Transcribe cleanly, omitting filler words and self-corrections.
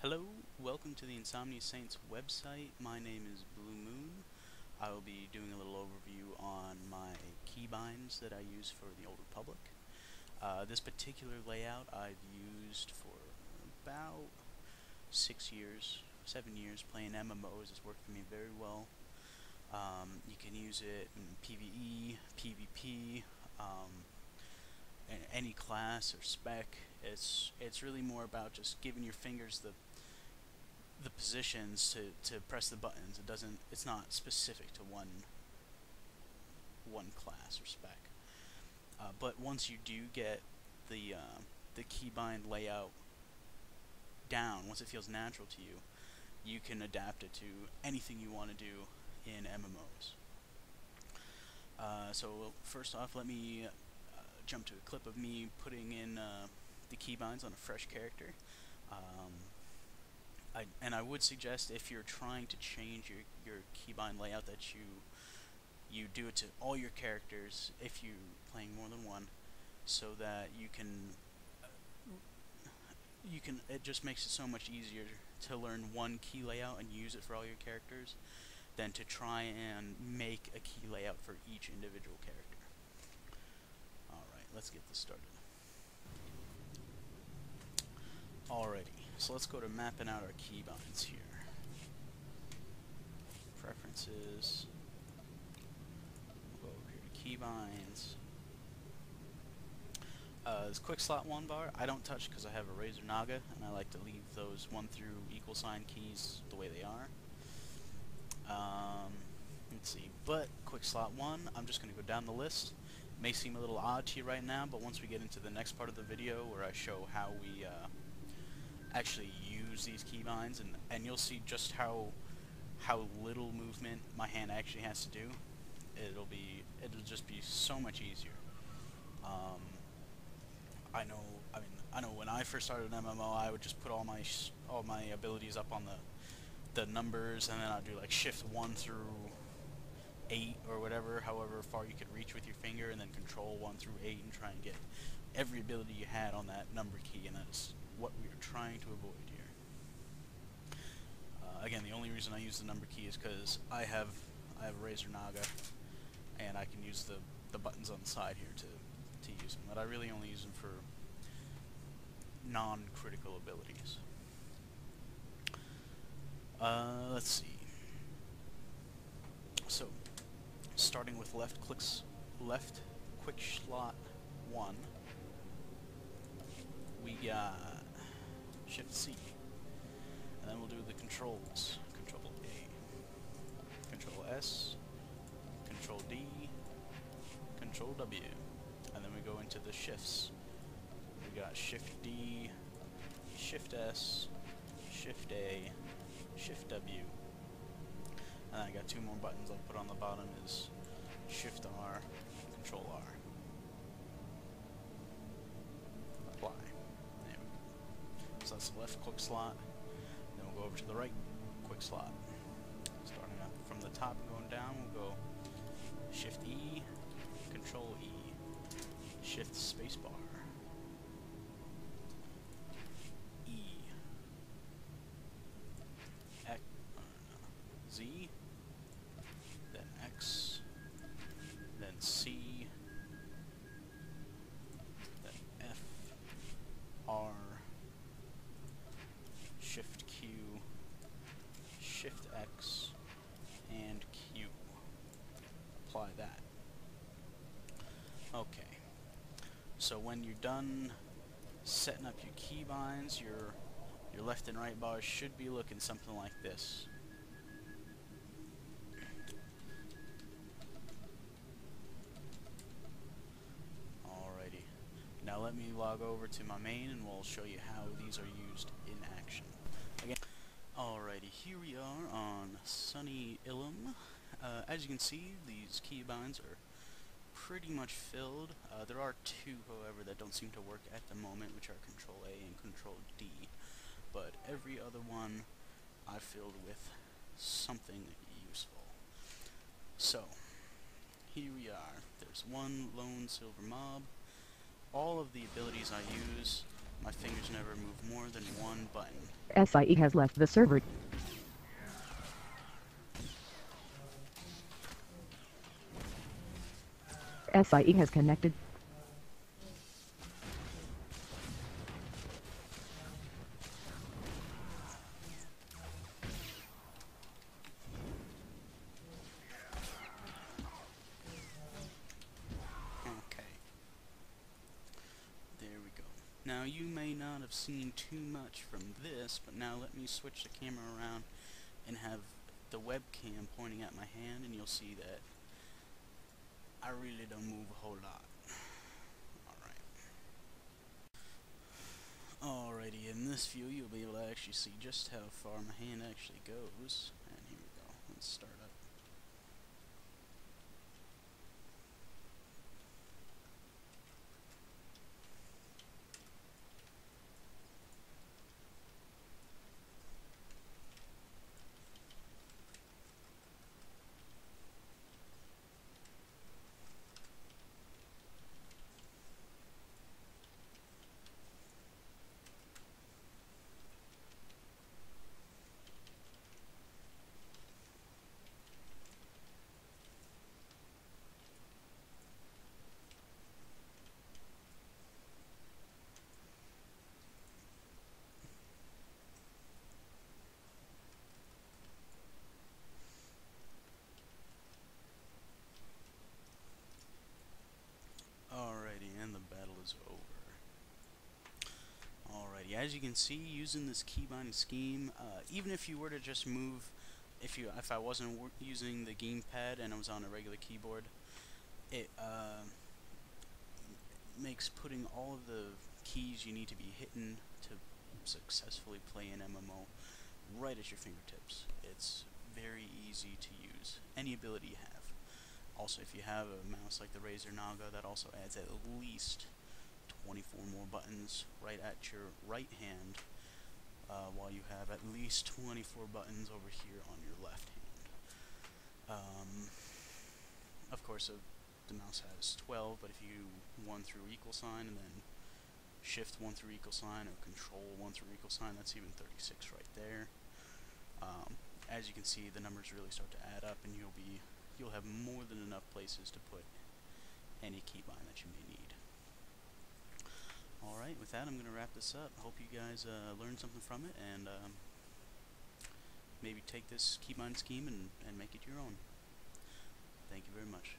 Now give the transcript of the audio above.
Hello, welcome to the Insomnia Saints website. My name is Blue Moon. I will be doing a little overview on my keybinds that I use for the Old Republic. This particular layout I've used for about 6 years, 7 years playing MMOs. It's worked for me very well. You can use it in PvE, PvP, in any class or spec. It's really more about just giving your fingers the positions to press the buttons. It's not specific to one class or spec. But once you do get the keybind layout down, once it feels natural to you, you can adapt it to anything you want to do in MMOs. So first off, let me jump to a clip of me putting in the keybinds on a fresh character. I would suggest, if you're trying to change your keybind layout, that you do it to all your characters if you're playing more than one, so that you can it just makes it so much easier to learn one key layout and use it for all your characters than to try and make a key layout for each individual character. Alright, let's get this started. Alrighty, so let's go to mapping out our keybinds here. Preferences. We'll go over here to keybinds. This quick slot 1 bar, I don't touch because I have a Razor Naga, and I like to leave those 1 through equal sign keys the way they are. Let's see, but quick slot 1, I'm just going to go down the list. It may seem a little odd to you right now, but once we get into the next part of the video where I show how we actually use these keybinds, and you'll see just how little movement my hand actually has to do. It'll just be so much easier. I know when I first started an MMO, I would just put all my abilities up on the numbers, and then I'd do like shift 1 through 8 or whatever, however far you could reach with your finger, and then control 1 through 8 and try and get every ability you had on that number key, and that is what we are trying to avoid here. Again, the only reason I use the number key is because I have a Razor Naga, and I can use the buttons on the side here to use them, but I really only use them for non-critical abilities. Let's see. So, starting with left quick slot 1, we got Shift C, and then we'll do the controls. Control A, Control S, Control D, Control W, and then we go into the shifts. We got Shift D, Shift S, Shift A, Shift W, and I got 2 more buttons I'll put on the bottom is Shift R, Control R. Apply. There we go. So that's the left quick slot. Then we'll go over to the right quick slot. Starting up from the top and going down, we'll go Shift E, Control E, Shift Spacebar, E, X, Z, then X, then C, then F, R, Shift Q, Shift X, and Q. Apply that. Okay. So when you're done setting up your keybinds, your left and right bars should be looking something like this. Alrighty. Now let me log over to my main and we'll show you how these are used in action. Again. Alrighty, here we are on sunny Ilum. As you can see, these keybinds are pretty much filled. There are 2, however, that don't seem to work at the moment, which are Control A and Control D. But every other one I filled with something useful. So, here we are. There's 1 lone silver mob. All of the abilities I use, my fingers never move more than 1 button. SIE has left the server. SIE has connected. Okay. There we go. Now you may not have seen too much from this, but now let me switch the camera around and have the webcam pointing at my hand, and you'll see that I really don't move a whole lot. Alrighty, in this view you'll be able to actually see just how far my hand actually goes. And here we go. Let's start up. Alrighty, and the battle is over. Alrighty, as you can see, using this keybinding scheme, even if you were to just move, if I wasn't using the gamepad and I was on a regular keyboard, it makes putting all of the keys you need to be hitting to successfully play an MMO right at your fingertips. It's very easy to use, any ability you have. Also, if you have a mouse like the Razer Naga, that also adds at least 24 more buttons right at your right hand, while you have at least 24 buttons over here on your left hand. Of course, the mouse has 12, but if you 1 through equal sign and then shift 1 through equal sign or control 1 through equal sign, that's even 36 right there. As you can see, the numbers really start to add up, and you'll have more than enough places to put any keybind that you may need. Alright, with that I'm going to wrap this up. I hope you guys learned something from it, and maybe take this keybind scheme and make it your own. Thank you very much.